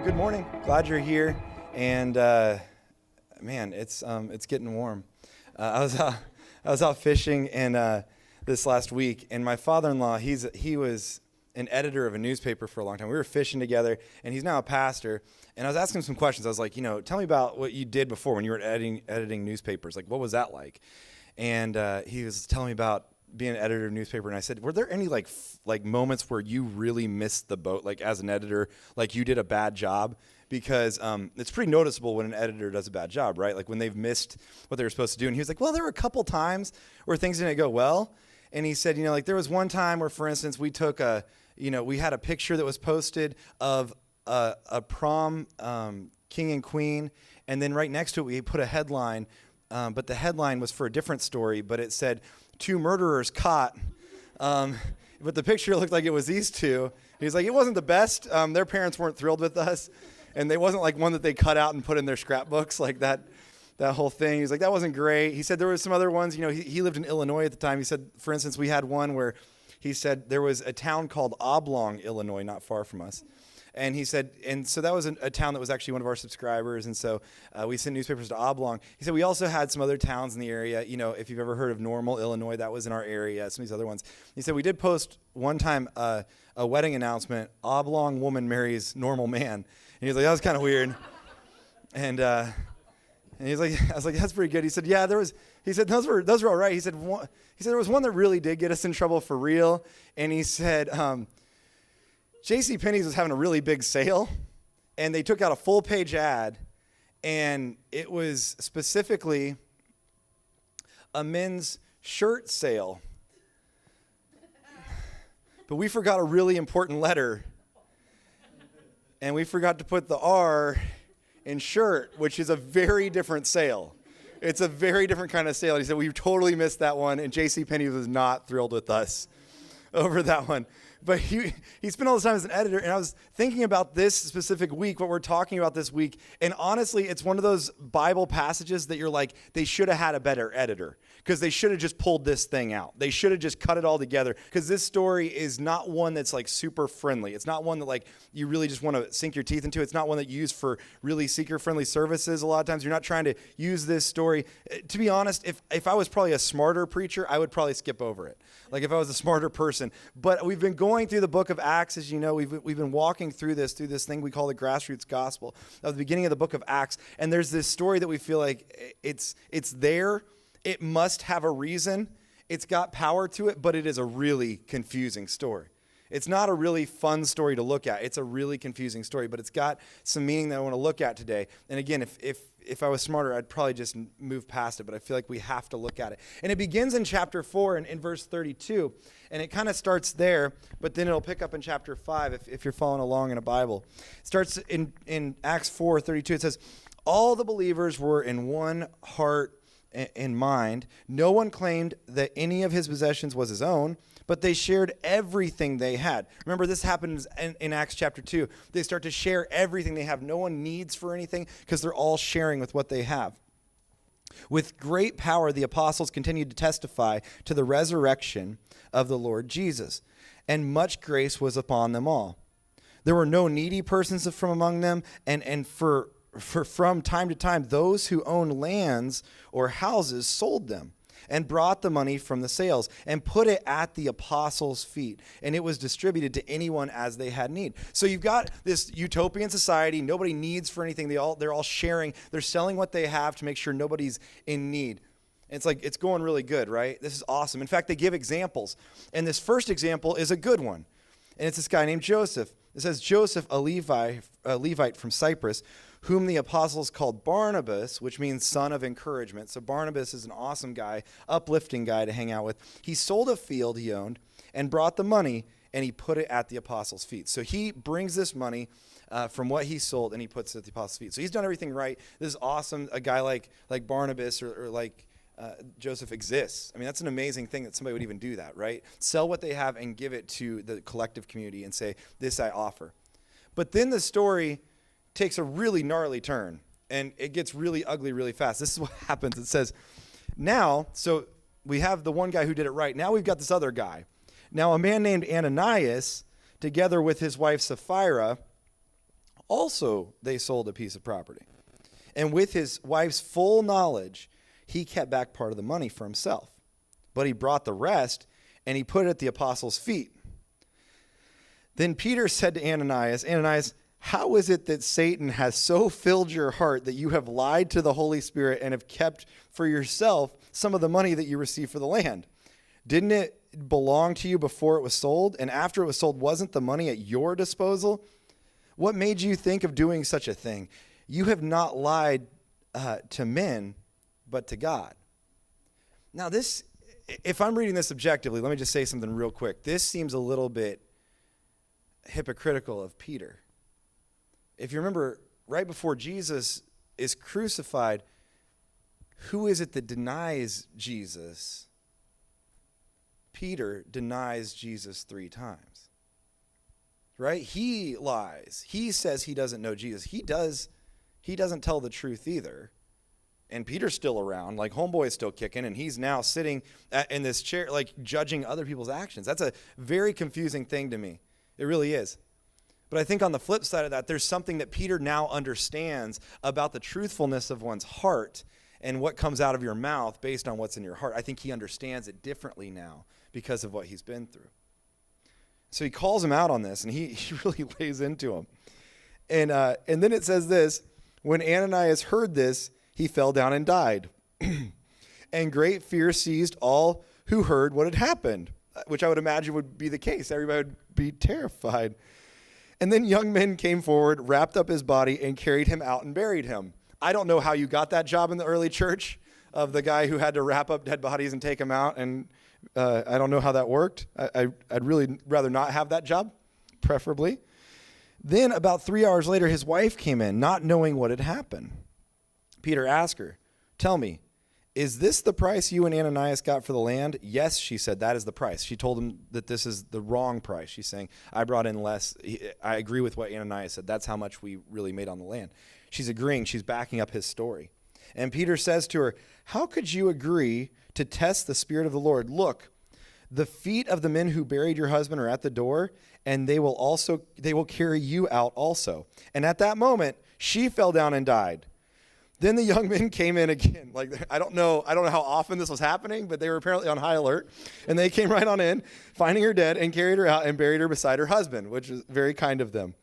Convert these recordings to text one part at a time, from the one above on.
Good morning. Glad you're here. And man, it's getting warm. I was out fishing and this last week, and my father-in-law, he was an editor of a newspaper for a long time. We were fishing together, and he's now a pastor. And I was asking him some questions. I was like, tell me about what you did before when you were editing newspapers. Like, what was that like? And he was telling me about being an editor of a newspaper, and I said, were there any like moments where you really missed the boat, like as an editor, like you did a bad job? Because it's pretty noticeable when an editor does a bad job, right? Like when they've missed what they were supposed to do. And he was like, well, there were a couple times where things didn't go well. And he said, like there was one time where, for instance, we took we had a picture that was posted of a prom king and queen, and then right next to it we put a headline, but the headline was for a different story, but it said, 2 murderers caught, but the picture looked like it was these two. He's like, it wasn't the best. Their parents weren't thrilled with us, and they wasn't like one that they cut out and put in their scrapbooks, like that whole thing. He's like, that wasn't great. He said there was some other ones. He lived in Illinois at the time. He said, for instance, we had one where he said there was a town called Oblong, Illinois, not far from us. And he said, and so that was a town that was actually one of our subscribers, and so we sent newspapers to Oblong. He said we also had some other towns in the area. If you've ever heard of Normal, Illinois, that was in our area. Some of these other ones. He said we did post one time a wedding announcement: Oblong woman marries normal man. And he was like, that was kind of weird. And he's like, I was like, that's pretty good. He said, yeah, there was. He said those were all right. He said there was one that really did get us in trouble for real. And he said. JCPenney's was having a really big sale, and they took out a full-page ad, and it was specifically a men's shirt sale. But we forgot a really important letter, and we forgot to put the R in shirt, which is a very different sale. It's a very different kind of sale. And he said, we totally missed that one, and JCPenney was not thrilled with us over that one. But he spent all this time as an editor, and I was thinking about this specific week, what we're talking about this week, and honestly, it's one of those Bible passages that you're like, they should have had a better editor, because they should have just pulled this thing out. They should have just cut it all together, because this story is not one that's like super friendly. It's not one that like you really just want to sink your teeth into. It's not one that you use for really seeker-friendly services a lot of times. You're not trying to use this story. To be honest, if I was probably a smarter preacher, I would probably skip over it, like if I was a smarter person. But we've been going through the book of Acts, as you know. We've been walking through this thing we call the grassroots gospel of the beginning of the book of Acts. And there's this story that we feel like it's there. It must have a reason. It's got power to it, but it is a really confusing story. It's not a really fun story to look at. It's a really confusing story, but it's got some meaning that I want to look at today. And again, if I was smarter, I'd probably just move past it, but I feel like we have to look at it. And it begins in chapter 4 and in verse 32, and it kind of starts there, but then it'll pick up in chapter 5 if you're following along in a Bible. It starts in Acts 4:32. It says, all the believers were in one heart and mind. No one claimed that any of his possessions was his own, but they shared everything they had. Remember, this happens in Acts chapter 2. They start to share everything they have. No one needs for anything because they're all sharing with what they have. With great power, the apostles continued to testify to the resurrection of the Lord Jesus, and much grace was upon them all. There were no needy persons from among them, and from time to time, those who owned lands or houses sold them and brought the money from the sales and put it at the apostles' feet. And it was distributed to anyone as they had need. So you've got this utopian society. Nobody needs for anything. They're all sharing. They're selling what they have to make sure nobody's in need. And it's like, it's going really good, right? This is awesome. In fact, they give examples. And this first example is a good one. And it's this guy named Joseph. It says, Joseph, a Levite from Cyprus, whom the apostles called Barnabas, which means son of encouragement. So Barnabas is an awesome guy, uplifting guy to hang out with. He sold a field he owned and brought the money, and he put it at the apostles' feet. So he brings this money from what he sold, and he puts it at the apostles' feet. So he's done everything right. This is awesome. A guy like Barnabas or like Joseph exists. I mean, that's an amazing thing that somebody would even do that, right? Sell what they have and give it to the collective community and say, this I offer. But then the story takes a really gnarly turn, and it gets really ugly really fast. This is what happens. It says, now, so we have the one guy who did it right. Now we've got this other guy. Now a man named Ananias, together with his wife Sapphira, also they sold a piece of property. And with his wife's full knowledge, he kept back part of the money for himself. But he brought the rest, and he put it at the apostles' feet. Then Peter said to Ananias, Ananias, how is it that Satan has so filled your heart that you have lied to the Holy Spirit and have kept for yourself some of the money that you received for the land? Didn't it belong to you before it was sold? And after it was sold, wasn't the money at your disposal? What made you think of doing such a thing? You have not lied to men, but to God. Now this, if I'm reading this objectively, let me just say something real quick. This seems a little bit hypocritical of Peter. If you remember, right before Jesus is crucified, who is it that denies Jesus? Peter denies Jesus 3 times. Right? He lies. He says he doesn't know Jesus. He doesn't tell the truth either. And Peter's still around, like homeboy is still kicking, and he's now sitting in this chair, like judging other people's actions. That's a very confusing thing to me. It really is. But I think on the flip side of that, there's something that Peter now understands about the truthfulness of one's heart and what comes out of your mouth based on what's in your heart. I think he understands it differently now because of what he's been through. So he calls him out on this, and he really lays into him. And then it says this, when Ananias heard this, he fell down and died. And great fear seized all who heard what had happened, which I would imagine would be the case. Everybody would be terrified. And then young men came forward, wrapped up his body, and carried him out and buried him. I don't know how you got that job in the early church of the guy who had to wrap up dead bodies and take them out. And I don't know how that worked. I'd really rather not have that job, preferably. Then about 3 hours later, his wife came in, not knowing what had happened. Peter asked her, tell me, is this the price you and Ananias got for the land? Yes, she said, that is the price. She told him that this is the wrong price. She's saying, I brought in less. I agree with what Ananias said. That's how much we really made on the land. She's agreeing. She's backing up his story. And Peter says to her, how could you agree to test the Spirit of the Lord? Look, the feet of the men who buried your husband are at the door, and they will carry you out also. And at that moment, she fell down and died. Then the young men came in again. Like, I don't know how often this was happening, but they were apparently on high alert. And they came right on in, finding her dead, and carried her out and buried her beside her husband, which is very kind of them.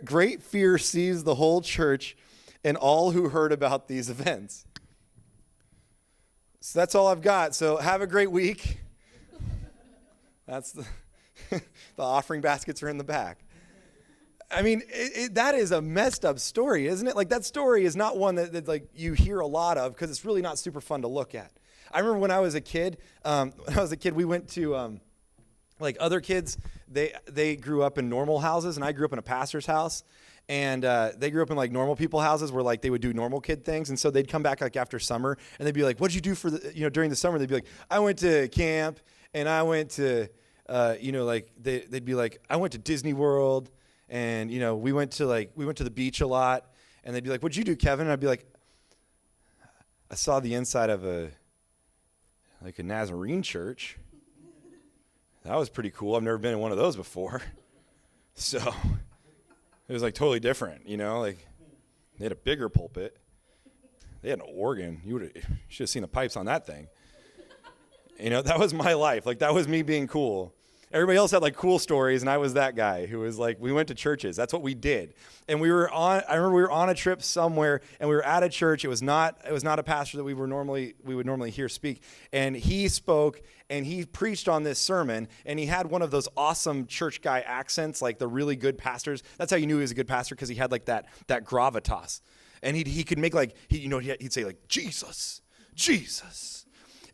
Great fear seized the whole church and all who heard about these events. So that's all I've got. So have a great week. That's the offering baskets are in the back. I mean, that is a messed up story, isn't it? Like, that story is not one that like you hear a lot of because it's really not super fun to look at. I remember when I was a kid, we went to, like other kids, they grew up in normal houses, and I grew up in a pastor's house. And they grew up in like normal people houses where like they would do normal kid things. And so they'd come back like after summer, and they'd be like, what'd you do for during the summer? They'd be like, I went to camp, and I went to, they'd be like, I went to Disney World. And, we went to the beach a lot, and they'd be like, what'd you do, Kevin? And I'd be like, I saw the inside of a Nazarene church. That was pretty cool. I've never been in one of those before. So it was like totally different, like they had a bigger pulpit. They had an organ. You should have seen the pipes on that thing. That was my life. Like, that was me being cool. Everybody else had like cool stories, and I was that guy who was like, we went to churches. That's what we did. And I remember we were on a trip somewhere, and we were at a church. It was not a pastor that we would normally hear speak. And he spoke, and he preached on this sermon, and he had one of those awesome church guy accents, like the really good pastors. That's how you knew he was a good pastor, because he had like that gravitas. And he could make like, he'd say like, Jesus.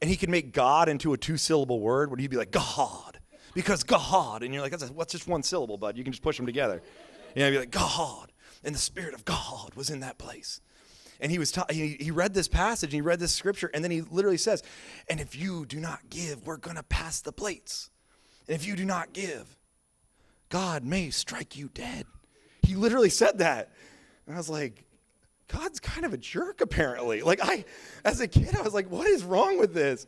And he could make God into a 2-syllable word, where he'd be like, God. Because God, and you're like, what's just one syllable, bud? You can just push them together. He'd be like, God, and the Spirit of God was in that place. And he read this passage, and he read this scripture, and then he literally says, and if you do not give, we're going to pass the plates. And if you do not give, God may strike you dead. He literally said that. And I was like, God's kind of a jerk, apparently. Like, as a kid, I was like, what is wrong with this?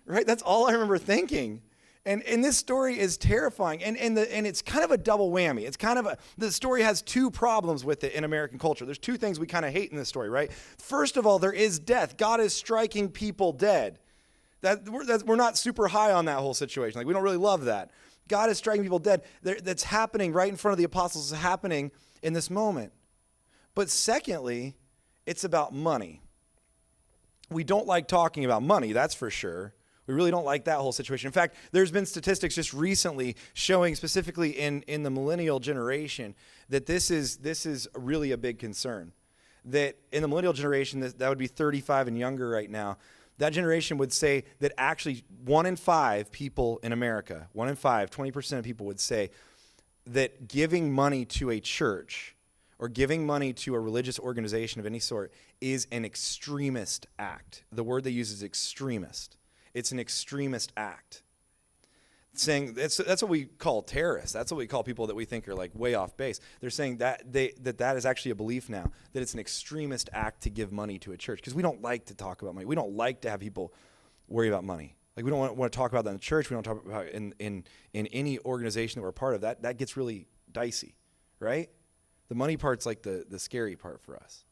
Right? That's all I remember thinking. And this story is terrifying, and it's kind of a double whammy. It's kind of the story has two problems with it in American culture. There's two things we kind of hate in this story, right? First of all, there is death. God is striking people dead. We're not super high on that whole situation. Like, we don't really love that. God is striking people dead. That's happening right in front of the apostles. It's happening in this moment. But secondly, it's about money. We don't like talking about money, that's for sure. We really don't like that whole situation. In fact, there's been statistics just recently showing, specifically in the millennial generation, that this is really a big concern. That in the millennial generation, that would be 35 and younger right now, that generation would say that actually 1 in 5 people in America, 1 in 5, 20% of people would say that giving money to a church or giving money to a religious organization of any sort is an extremist act. The word they use is extremist. It's an extremist act. Saying that's what we call terrorists. That's what we call people that we think are like way off base. They're saying that that is actually a belief now, that it's an extremist act to give money to a church, because we don't like to talk about money. We don't like to have people worry about money. Like, we don't want to talk about that in the church. We don't talk about it in any organization that we're a part of. That gets really dicey, right? The money part's like the scary part for us.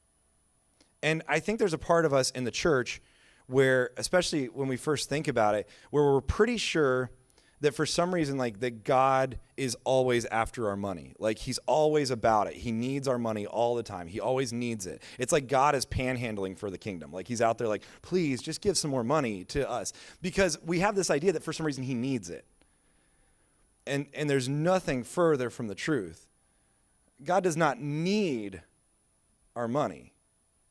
And I think there's a part of us in the church where, especially when we first think about it, where we're pretty sure that for some reason, like, that God is always after our money. Like, he's always about it. He needs our money all the time. He always needs it. It's like God is panhandling for the kingdom. Like, he's out there like, please just give some more money to us. Because we have this idea that for some reason he needs it. And there's nothing further from the truth. God does not need our money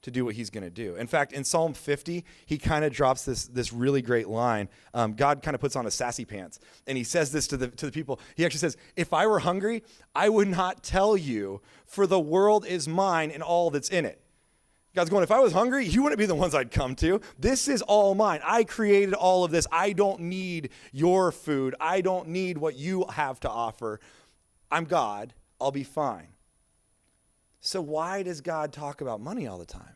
to do what he's going to do. In fact, in Psalm 50, he kind of drops this really great line. God kind of puts on a sassy pants, and he says this to the people. He actually says, if I were hungry, I would not tell you, for the world is mine and all that's in it. God's going, if I was hungry, you wouldn't be the ones I'd come to. This is all mine. I created all of this. I don't need your food. I don't need what you have to offer. I'm God. I'll be fine. So why does God talk about money all the time?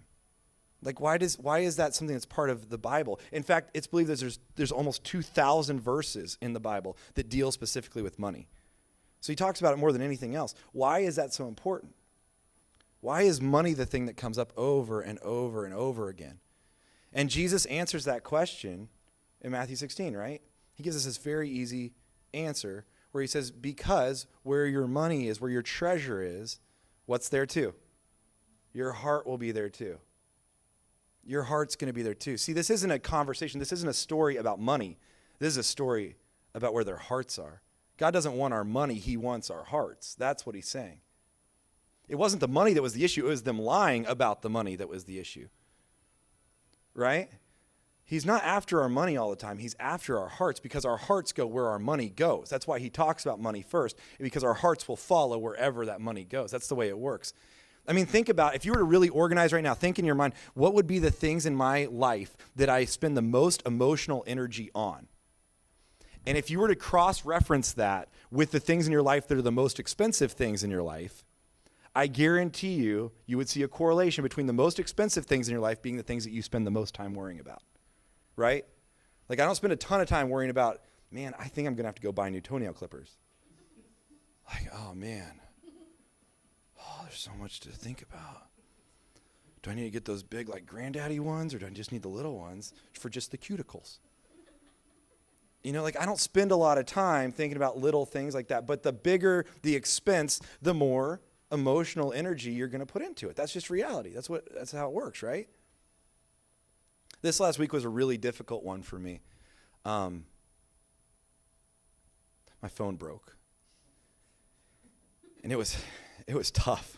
Like, why is that something that's part of the Bible? In fact, it's believed that there's almost 2,000 verses in the Bible that deal specifically with money. So he talks about it more than anything else. Why is that so important? Why is money the thing that comes up over and over and over again? And Jesus answers that question in Matthew 16, right? He gives us this very easy answer where he says, because where your money is, where your treasure is, what's there too? Your heart will be there too. Your heart's going to be there too. See, this isn't a conversation. This isn't a story about money. This is a story about where their hearts are. God doesn't want our money. He wants our hearts. That's what he's saying. It wasn't the money that was the issue. It was them lying about the money that was the issue. Right? He's not after our money all the time. He's after our hearts, because our hearts go where our money goes. That's why he talks about money first, because our hearts will follow wherever that money goes. That's the way it works. I mean, think about, if you were to really organize right now, think in your mind, what would be the things in my life that I spend the most emotional energy on? And if you were to cross-reference that with the things in your life that are the most expensive things in your life, I guarantee you would see a correlation between the most expensive things in your life being the things that you spend the most time worrying about, right? Like, I don't spend a ton of time worrying about, man, I think I'm going to have to go buy new toenail clippers. Like, oh, man. Oh, there's so much to think about. Do I need to get those big, like, granddaddy ones, or do I just need the little ones for just the cuticles? You know, like, I don't spend a lot of time thinking about little things like that, but the bigger the expense, the more emotional energy you're going to put into it. That's just reality. That's how it works, right? This last week was a really difficult one for me. My phone broke. And it was tough.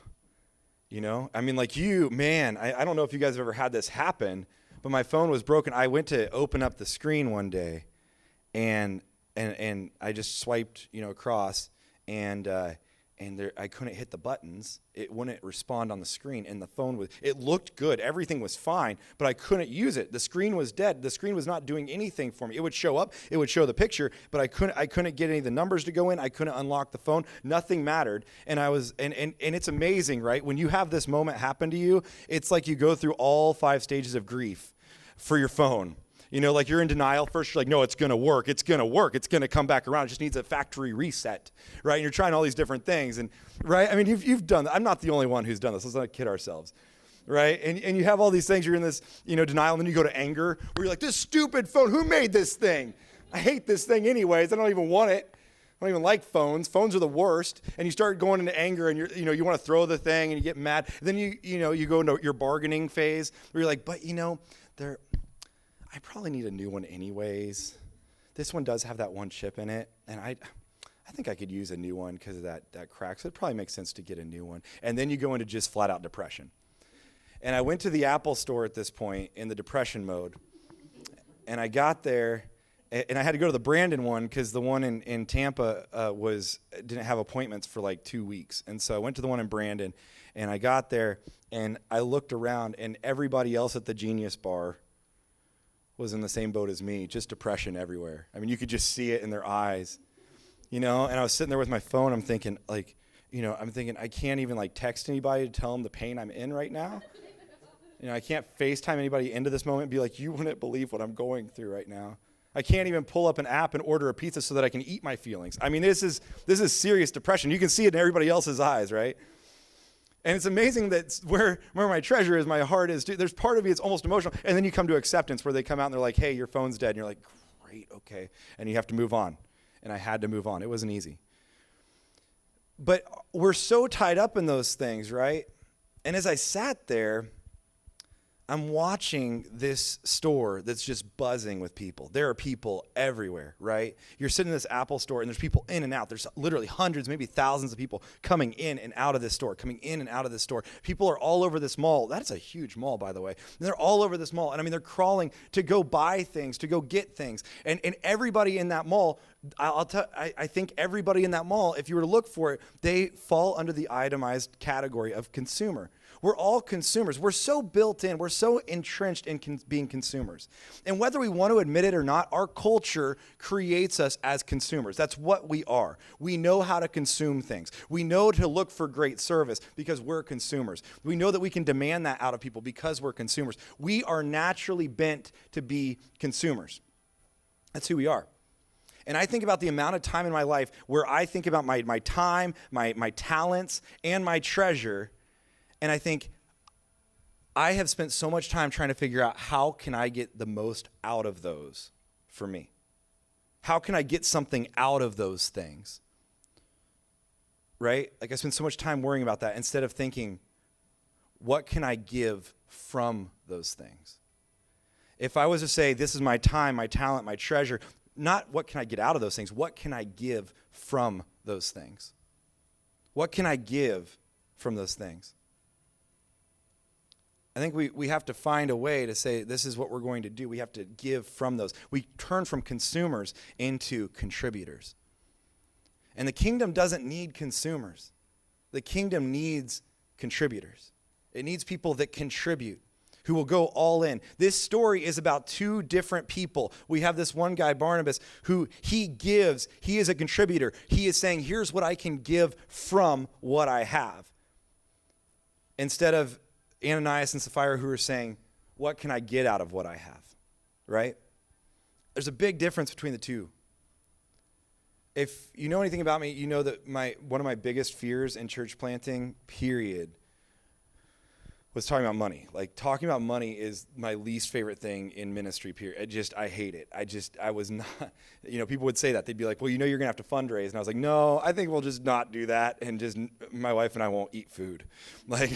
You know? I mean, like, I don't know if you guys have ever had this happen, but my phone was broken. I went to open up the screen one day, and I just swiped, across, and I couldn't hit the buttons. It wouldn't respond on the screen, and the phone it looked good. Everything was fine, but I couldn't use it. The screen was dead. The screen was not doing anything for me. It would show up. It would show the picture, but I couldn't get any of the numbers to go in. I couldn't unlock the phone. Nothing mattered. And it's amazing, right? When you have this moment happen to you, it's like you go through all 5 stages of grief for your phone. You know, like you're in denial. First, you're like, no, it's going to work. It's going to work. It's going to come back around. It just needs a factory reset, right? And you're trying all these different things. And, right, I mean, you've done that. I'm not the only one who's done this. Let's not kid ourselves, right? And you have all these things. You're in this, denial. And then you go to anger where you're like, this stupid phone, who made this thing? I hate this thing anyways. I don't even want it. I don't even like phones. Phones are the worst. And you start going into anger and you want to throw the thing and you get mad. And then you go into your bargaining phase where you're like, but I probably need a new one anyways. This one does have that one chip in it, and I think I could use a new one because of that crack, so it probably makes sense to get a new one. And then you go into just flat-out depression. And I went to the Apple store at this point in the depression mode, and I got there, and I had to go to the Brandon one because the one in Tampa didn't have appointments for like 2 weeks. And so I went to the one in Brandon, and I got there, and I looked around, and everybody else at the Genius Bar was in the same boat as me, just depression everywhere. I mean, you could just see it in their eyes, and I was sitting there with my phone. I'm thinking, I can't even like text anybody to tell them the pain I'm in right now. I can't FaceTime anybody into this moment and be like, you wouldn't believe what I'm going through right now. I can't even pull up an app and order a pizza so that I can eat my feelings. I mean, this is serious depression. You can see it in everybody else's eyes, right? And it's amazing that where my treasure is, my heart is. There's part of me that's almost emotional. And then you come to acceptance where they come out and they're like, hey, your phone's dead. And you're like, great, okay. And you have to move on. And I had to move on. It wasn't easy. But we're so tied up in those things, right? And as I sat there, I'm watching this store that's just buzzing with people. There are people everywhere, right? You're sitting in this Apple store, and there's people in and out. There's literally hundreds, maybe thousands of people coming in and out of this store, coming in and out of this store. People are all over this mall. That's a huge mall, by the way. And they're all over this mall. And I mean, they're crawling to go buy things, to go get things. And everybody in that mall, I think everybody in that mall, if you were to look for it, they fall under the itemized category of consumer. We're all consumers. We're so built in. We're so entrenched in being consumers. And whether we want to admit it or not, our culture creates us as consumers. That's what we are. We know how to consume things. We know to look for great service because we're consumers. We know that we can demand that out of people because we're consumers. We are naturally bent to be consumers. That's who we are. And I think about the amount of time in my life where I think about my time, my talents, and my treasure. And I think I have spent so much time trying to figure out how can I get the most out of those for me? How can I get something out of those things? Right? Like I spend so much time worrying about that instead of thinking, what can I give from those things? If I was to say, this is my time, my talent, my treasure, not what can I get out of those things, what can I give from those things? What can I give from those things? I think we have to find a way to say this is what we're going to do. We have to give from those. We turn from consumers into contributors. And the kingdom doesn't need consumers. The kingdom needs contributors. It needs people that contribute, who will go all in. This story is about two different people. We have this one guy, Barnabas, who he gives. He is a contributor. He is saying, here's what I can give from what I have. Instead of Ananias and Sapphira who are saying, what can I get out of what I have, right? There's a big difference between the two. If you know anything about me, you know that one of my biggest fears in church planting, period, was talking about money. Like, talking about money is my least favorite thing in ministry, period. I hate it. I was not, people would say that. They'd be like, well, you're going to have to fundraise. And I was like, no, I think we'll just not do that. And just, my wife and I won't eat food. I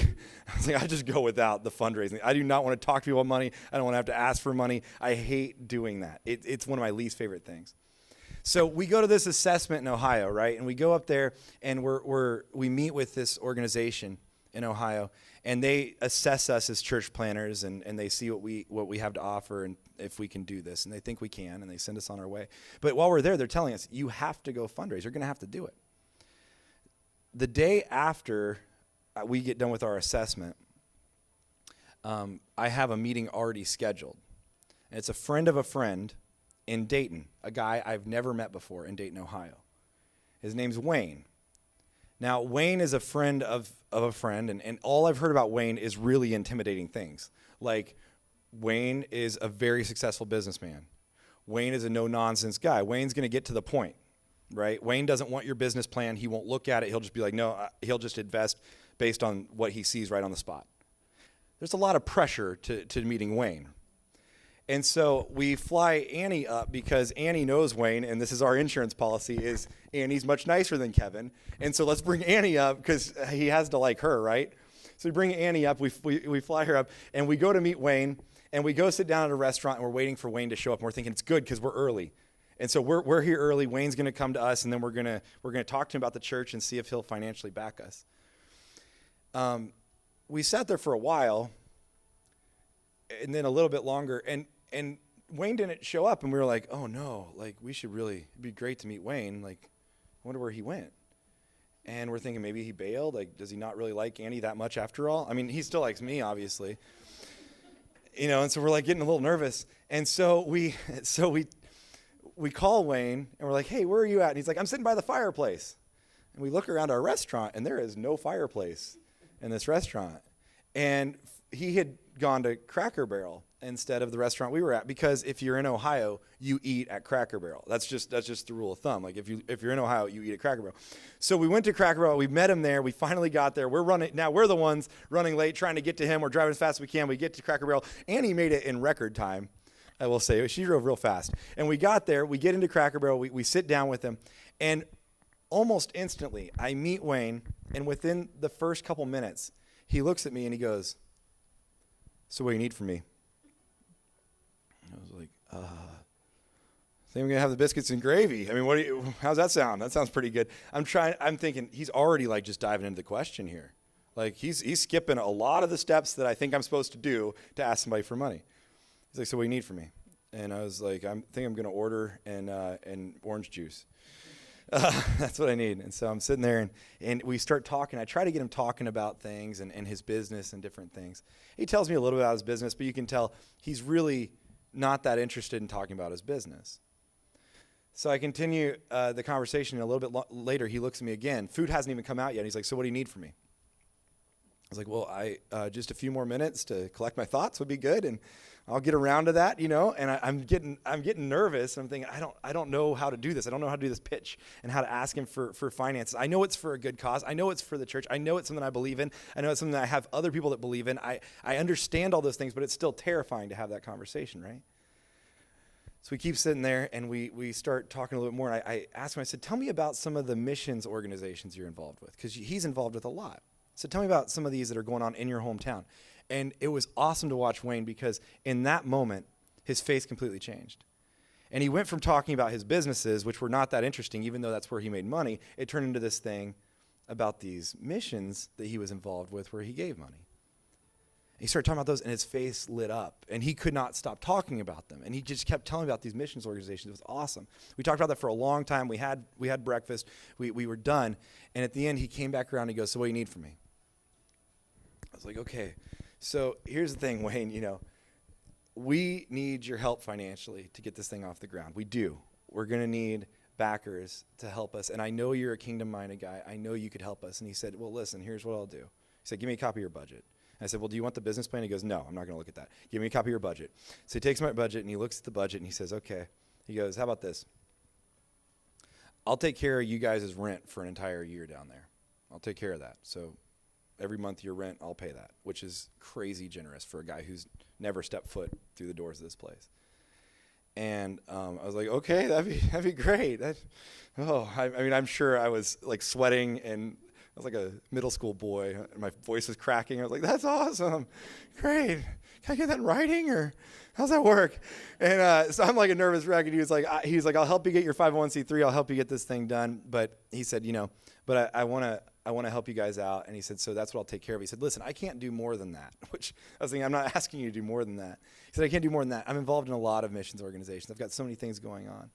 was like, I just go without the fundraising. I do not want to talk to people about money. I don't want to have to ask for money. I hate doing that. It's one of my least favorite things. So we go to this assessment in Ohio, right? And we go up there and we meet with this organization in Ohio, and they assess us as church planners, and they see what we have to offer and if we can do this, and they think we can, and they send us on our way. But while we're there, they're telling us, you have to go fundraise. You're going to have to do it. The day after we get done with our assessment, I have a meeting already scheduled. And it's a friend of a friend in Dayton, a guy I've never met before in Dayton, Ohio. His name's Wayne. Now, Wayne is a friend of a friend, and all I've heard about Wayne is really intimidating things. Like, Wayne is a very successful businessman. Wayne is a no-nonsense guy. Wayne's going to get to the point, right? Wayne doesn't want your business plan. He won't look at it. He'll just be like, no, he'll just invest based on what he sees right on the spot. There's a lot of pressure to meeting Wayne. And so we fly Annie up because Annie knows Wayne, and this is our insurance policy, is Annie's much nicer than Kevin. And so let's bring Annie up because he has to like her, right? So we bring Annie up, we fly her up, and we go to meet Wayne, and we go sit down at a restaurant, and we're waiting for Wayne to show up, and we're thinking it's good because we're early. And so we're here early. Wayne's going to come to us, and then we're going to talk to him about the church and see if he'll financially back us. We sat there for a while, and then a little bit longer, and Wayne didn't show up, and we were like, oh no, like it'd be great to meet Wayne. Like, I wonder where he went. And we're thinking maybe he bailed. Like, does he not really like Annie that much after all? I mean, he still likes me, obviously. And so we're like getting a little nervous. And so we call Wayne, and we're like, hey, where are you at? And he's like, I'm sitting by the fireplace. And we look around our restaurant, and there is no fireplace in this restaurant. And he had gone to Cracker Barrel instead of the restaurant we were at, because if you're in Ohio, you eat at Cracker Barrel. That's just the rule of thumb. Like if you're in Ohio, you eat at Cracker Barrel. So we went to Cracker Barrel. We met him there. We finally got there. We're the ones running late, trying to get to him. We're driving as fast as we can. We get to Cracker Barrel. Annie made it in record time, I will say. She drove real fast. And we got there. We get into Cracker Barrel. We sit down with him. And almost instantly, I meet Wayne. And within the first couple minutes, he looks at me and he goes, so what do you need from me? I was like, I think I'm going to have the biscuits and gravy. I mean, how's that sound? That sounds pretty good. I'm thinking he's already like just diving into the question here. Like he's skipping a lot of the steps that I think I'm supposed to do to ask somebody for money. He's like, so what do you need from me? And I was like, I think I'm going to order an orange juice. That's what I need. And so I'm sitting there and we start talking. I try to get him talking about things and his business and different things. He tells me a little bit about his business, but you can tell he's really not that interested in talking about his business. So I continue the conversation, and a little bit later he looks at me again. Food hasn't even come out yet. He's like, so what do you need from me? I was like, well, just a few more minutes to collect my thoughts would be good, and I'll get around to that, And I'm getting nervous. I'm thinking, I don't know how to do this. I don't know how to do this pitch and how to ask him for finances. I know it's for a good cause. I know it's for the church. I know it's something I believe in. I know it's something that I have other people that believe in. I understand all those things, but it's still terrifying to have that conversation, right? So we keep sitting there, and we start talking a little bit more. And I asked him, I said, tell me about some of the missions organizations you're involved with, because he's involved with a lot. So tell me about some of these that are going on in your hometown. And it was awesome to watch Wayne, because in that moment, his face completely changed. And he went from talking about his businesses, which were not that interesting, even though that's where he made money, it turned into this thing about these missions that he was involved with where he gave money. He started talking about those, and his face lit up, and he could not stop talking about them. And he just kept telling me about these missions organizations. It was awesome. We talked about that for a long time. We had breakfast. We were done. And at the end, he came back around and he goes, so what do you need from me? I was like, okay. So here's the thing, Wayne, we need your help financially to get this thing off the ground. We do. We're going to need backers to help us. And I know you're a kingdom-minded guy. I know you could help us. And he said, well, listen, here's what I'll do. He said, give me a copy of your budget. I said, well, do you want the business plan? He goes, no, I'm not going to look at that. Give me a copy of your budget. So he takes my budget, and he looks at the budget, and he says, okay. He goes, how about this? I'll take care of you guys' rent for an entire year down there. I'll take care of that. So every month your rent, I'll pay that, which is crazy generous for a guy who's never stepped foot through the doors of this place. And I was like, okay, that'd be great. I'm sure I was like sweating, and I was like a middle school boy. My voice was cracking. I was like, that's awesome. Great. Can I get that in writing, or how's that work? And so I'm like a nervous wreck, and he was like, I'll help you get your 501c3. I'll help you get this thing done. But he said, but I want to help you guys out. And he said, so that's what I'll take care of. He said, listen, I can't do more than that, which I was thinking, I'm not asking you to do more than that. He said, I can't do more than that. I'm involved in a lot of missions organizations. I've got so many things going on.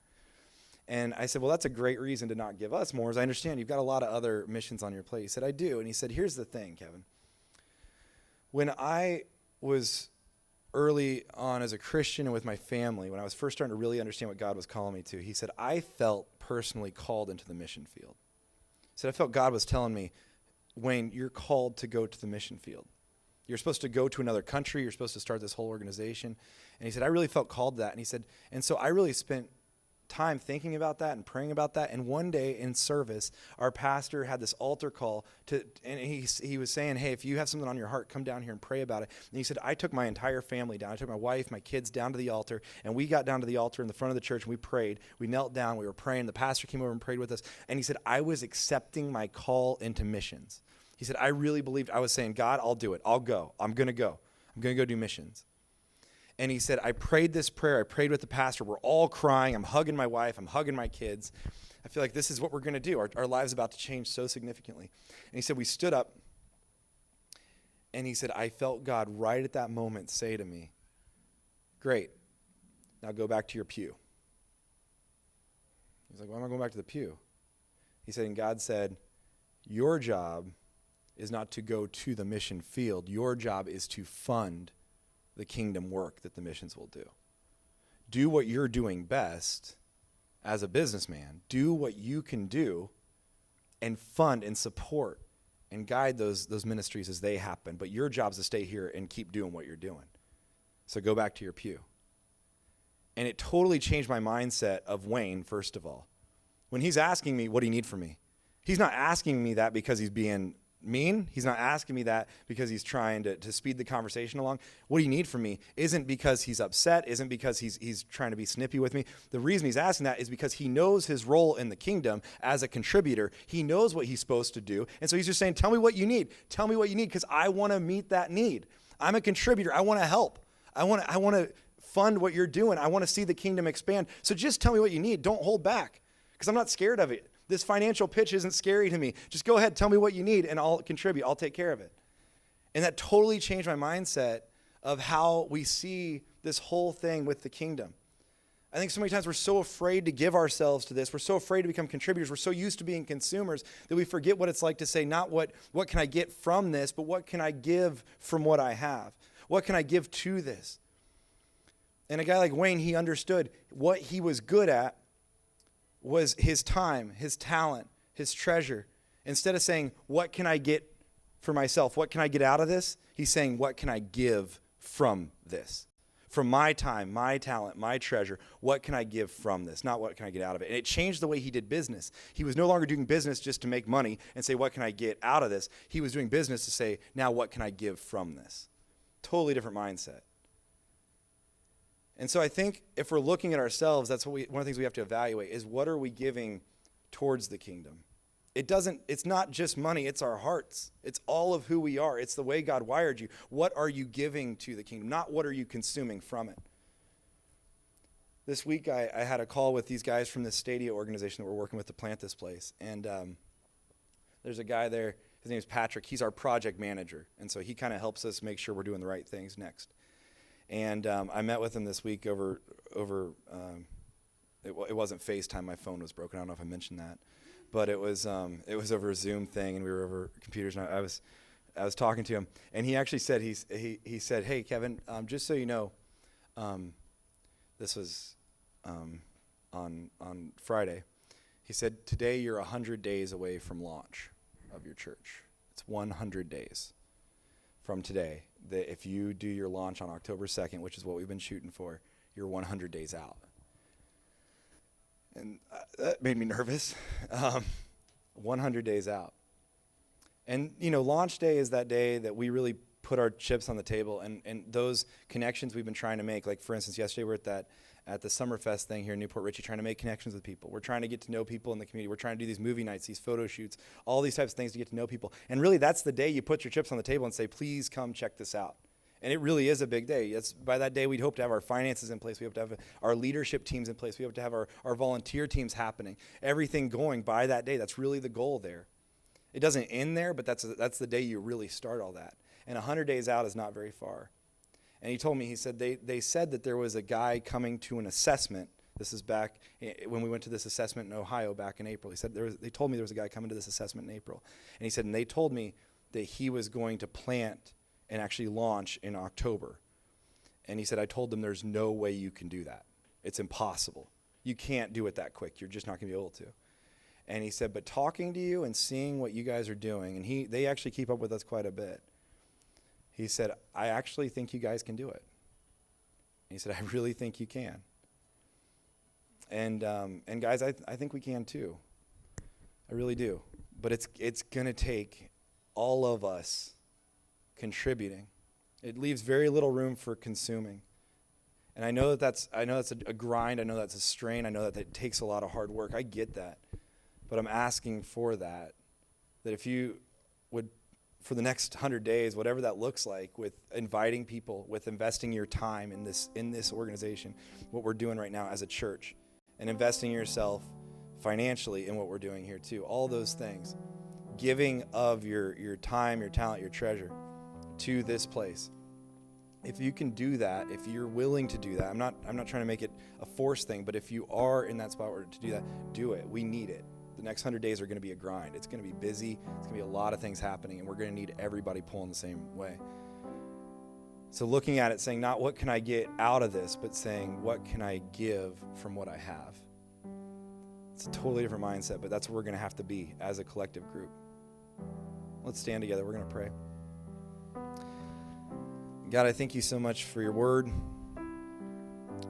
And I said, well, that's a great reason to not give us more, as I understand you've got a lot of other missions on your plate. He said, I do. And he said, here's the thing, Kevin. When I was early on as a Christian and with my family, when I was first starting to really understand what God was calling me to, he said, I felt personally called into the mission field. He said, I felt God was telling me, Wayne, you're called to go to the mission field. You're supposed to go to another country. You're supposed to start this whole organization. And he said, I really felt called to that. And he said, and so I really spent time thinking about that and praying about that. And one day in service, our pastor had this altar call and he was saying, hey, if you have something on your heart, come down here and pray about it. And he said, I took my entire family down. I took my wife, my kids down to the altar, and we got down to the altar in the front of the church and we prayed. We knelt down, we were praying. The pastor came over and prayed with us. And he said, I was accepting my call into missions. He said, I really believed. I was saying, God, I'll do it. I'll go. I'm going to go. I'm going to go do missions. And he said, I prayed this prayer. I prayed with the pastor. We're all crying. I'm hugging my wife. I'm hugging my kids. I feel like this is what we're going to do. Our lives are about to change so significantly. And he said, we stood up. And he said, I felt God right at that moment say to me, great. Now go back to your pew. He's like, why am I going back to the pew? He said, and God said, your job is not to go to the mission field. Your job is to fund the kingdom work that the missions will do. Do what you're doing best as a businessman. Do what you can do and fund and support and guide those ministries as they happen. But your job is to stay here and keep doing what you're doing. So go back to your pew. And it totally changed my mindset of Wayne, first of all. When he's asking me, what do you need from me? He's not asking me that because he's being mean. He's not asking me that because he's trying to speed the conversation along. What do you need from me isn't because he's upset, isn't because he's trying to be snippy with me. The reason he's asking that is because he knows his role in the kingdom as a contributor. He knows what he's supposed to do. And so he's just saying, tell me what you need. Tell me what you need because I want to meet that need. I'm a contributor. I want to help. I want to fund what you're doing. I want to see the kingdom expand. So just tell me what you need. Don't hold back because I'm not scared of it. This financial pitch isn't scary to me. Just go ahead, tell me what you need, and I'll contribute. I'll take care of it. And that totally changed my mindset of how we see this whole thing with the kingdom. I think so many times we're so afraid to give ourselves to this. We're so afraid to become contributors. We're so used to being consumers that we forget what it's like to say, not what can I get from this, but what can I give from what I have? What can I give to this? And a guy like Wayne, he understood what he was good at was his time, his talent, his treasure. Instead of saying, what can I get for myself? What can I get out of this? He's saying, what can I give from this? From my time, my talent, my treasure, what can I give from this? Not what can I get out of it. And it changed the way he did business. He was no longer doing business just to make money and say, what can I get out of this? He was doing business to say, now what can I give from this? Totally different mindset. And so I think if we're looking at ourselves, that's what one of the things we have to evaluate is what are we giving towards the kingdom? It's not just money, it's our hearts. It's all of who we are. It's the way God wired you. What are you giving to the kingdom? Not what are you consuming from it. This week I had a call with these guys from the Stadia organization that we're working with to plant this place. And there's a guy there, his name is Patrick. He's our project manager. And so he kind of helps us make sure we're doing the right things next. And I met with him this week over it wasn't FaceTime. My phone was broken. I don't know if I mentioned that, but it was over a Zoom thing, and we were over computers. And I was talking to him, and he actually said he said, "Hey, Kevin, just so you know, this was on Friday." He said, "Today you're 100 days away from launch of your church. It's 100 days from today. That if you do your launch on October 2nd, which is what we've been shooting for, you're 100 days out." And that made me nervous. 100 days out. And, launch day is that day that we really put our chips on the table and those connections we've been trying to make. Like, for instance, yesterday we're at the Summerfest thing here in Newport Richey, trying to make connections with people. We're trying to get to know people in the community. We're trying to do these movie nights, these photo shoots, all these types of things to get to know people. And really, that's the day you put your chips on the table and say, please come check this out. And it really is a big day. By that day, we'd hope to have our finances in place. We hope to have our leadership teams in place. We hope to have our volunteer teams happening. Everything going by that day. That's really the goal there. It doesn't end there, but that's the day you really start all that. And 100 days out is not very far. And he told me, he said, they said that there was a guy coming to an assessment. This is back when we went to this assessment in Ohio back in April. He said, they told me there was a guy coming to this assessment in April. And he said, and they told me that he was going to plant and actually launch in October. And he said, I told them there's no way you can do that. It's impossible. You can't do it that quick. You're just not going to be able to. And he said, but talking to you and seeing what you guys are doing, and they actually keep up with us quite a bit. he said, I actually think you guys can do it. And he said, I really think you can. And guys, I think we can too. I really do. But it's going to take all of us contributing. It leaves very little room for consuming. And I know that's a grind. I know that's a strain. I know that it takes a lot of hard work. I get that. But I'm asking for that if you would, for the next 100 days, whatever that looks like, with inviting people, with investing your time in this organization, what we're doing right now as a church, and investing yourself financially in what we're doing here too, all those things, giving of your time, your talent, your treasure to this place. If you can do that, if you're willing to do that, I'm not trying to make it a forced thing, but if you are in that spot where to do that, do it. We need it. The next 100 days are going to be a grind. It's going to be busy. It's going to be a lot of things happening, and we're going to need everybody pulling the same way. So looking at it, saying not what can I get out of this, but saying what can I give from what I have. It's a totally different mindset, but that's where we're going to have to be as a collective group. Let's stand together. We're going to pray. God, I thank you so much for your word.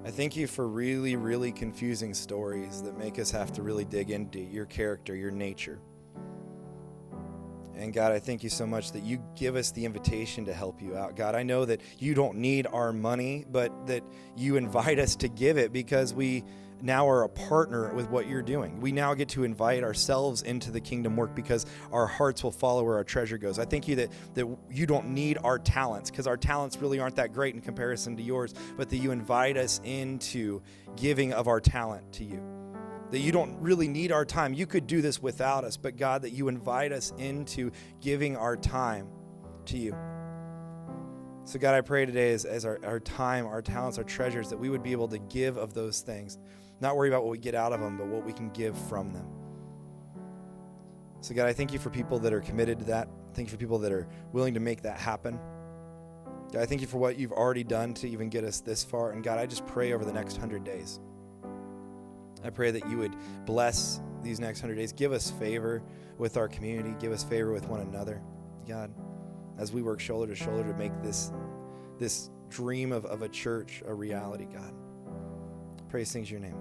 I thank you for really, really confusing stories that make us have to really dig into your character, your nature. And God, I thank you so much that you give us the invitation to help you out. God, I know that you don't need our money, but that you invite us to give it because we now are a partner with what you're doing. We now get to invite ourselves into the kingdom work because our hearts will follow where our treasure goes. I thank you that you don't need our talents because our talents really aren't that great in comparison to yours, but that you invite us into giving of our talent to you. That you don't really need our time. You could do this without us, but God, that you invite us into giving our time to you. So God, I pray today as our time, our talents, our treasures, that we would be able to give of those things. Not worry about what we get out of them, but what we can give from them. So God, I thank you for people that are committed to that. Thank you for people that are willing to make that happen. God, I thank you for what you've already done to even get us this far. And God, I just pray over the next 100 days. I pray that you would bless these next 100 days. Give us favor with our community. Give us favor with one another. God, as we work shoulder to shoulder to make this dream of a church a reality, God. Praise things in your name.